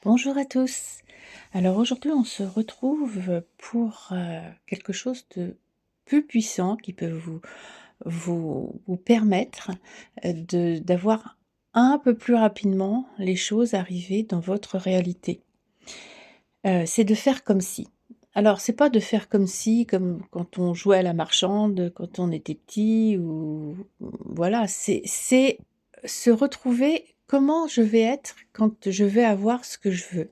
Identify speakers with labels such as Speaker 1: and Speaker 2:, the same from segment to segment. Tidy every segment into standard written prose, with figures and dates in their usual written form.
Speaker 1: Bonjour à tous. Alors aujourd'hui, on se retrouve pour quelque chose de plus puissant qui peut vous permettre d'avoir un peu plus rapidement les choses arriver dans votre réalité. C'est de faire comme si. Alors, c'est pas de faire comme si, comme quand on jouait à la marchande, quand on était petit, ou voilà, c'est se retrouver comment je vais être quand je vais avoir ce que je veux.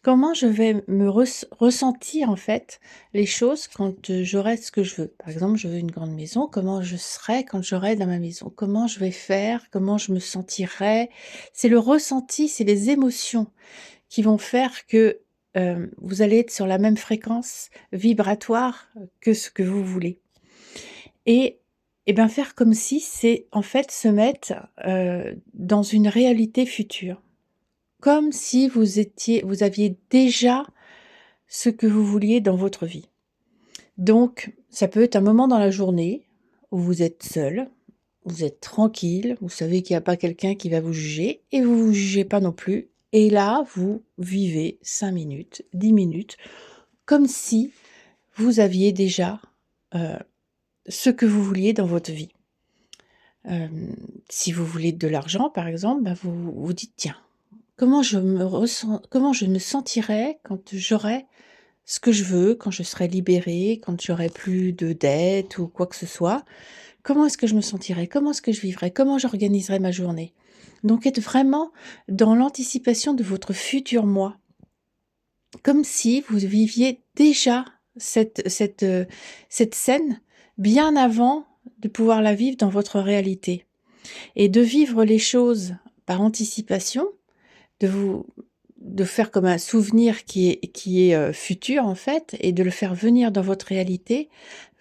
Speaker 1: Comment je vais me ressentir, en fait, les choses quand, j'aurai ce que je veux? Par exemple, je veux une grande maison, comment je serai quand j'aurai dans ma maison? Comment je vais faire? Comment je me sentirai? C'est le ressenti, c'est les émotions qui vont faire que, vous allez être sur la même fréquence vibratoire, que ce que vous voulez. Et ben, faire comme si, c'est, en fait, se mettre, dans une réalité future. Comme si vous aviez déjà ce que vous vouliez dans votre vie. Donc, ça peut être un moment dans la journée où vous êtes seul, vous êtes tranquille, vous savez qu'il y a pas quelqu'un qui va vous juger et vous vous jugez pas non plus. Et là, vous vivez 5 minutes, 10 minutes, comme si vous aviez déjà, heu, ce que vous vouliez dans votre vie. Si vous voulez de l'argent, par exemple, bah, vous vous dites: «Tiens, comment je me sentirais quand j'aurais ce que je veux, quand je serai libérée, quand j'aurai plus de dettes ou quoi que ce soit. Comment est-ce que je me sentirais? Comment est-ce que je vivrais? Comment j'organiserais ma journée?» Donc être vraiment dans l'anticipation de votre futur moi, comme si vous viviez déjà cette scène bien avant de pouvoir la vivre dans votre réalité et de vivre les choses par anticipation, de vous de faire comme un souvenir qui est, futur en fait et de le faire venir dans votre réalité,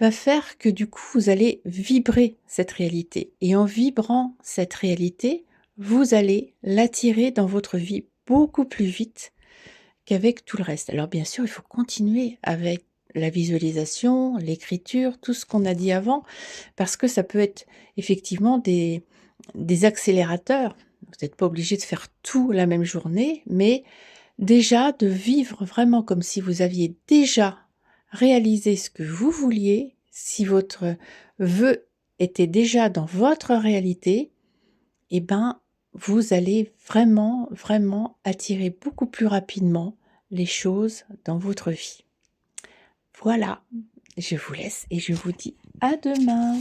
Speaker 1: va faire que du coup vous allez vibrer cette réalité et en vibrant cette réalité, vous allez l'attirer dans votre vie beaucoup plus vite qu'avec tout le reste. Alors bien sûr, il faut continuer avec la visualisation, l'écriture, tout ce qu'on a dit avant, parce que ça peut être effectivement des accélérateurs. Vous n'êtes pas obligé de faire tout la même journée, mais déjà de vivre vraiment comme si vous aviez déjà réalisé ce que vous vouliez, si votre vœu était déjà dans votre réalité, et ben, vous allez vraiment, vraiment attirer beaucoup plus rapidement les choses dans votre vie. Voilà, je vous laisse et je vous dis à demain.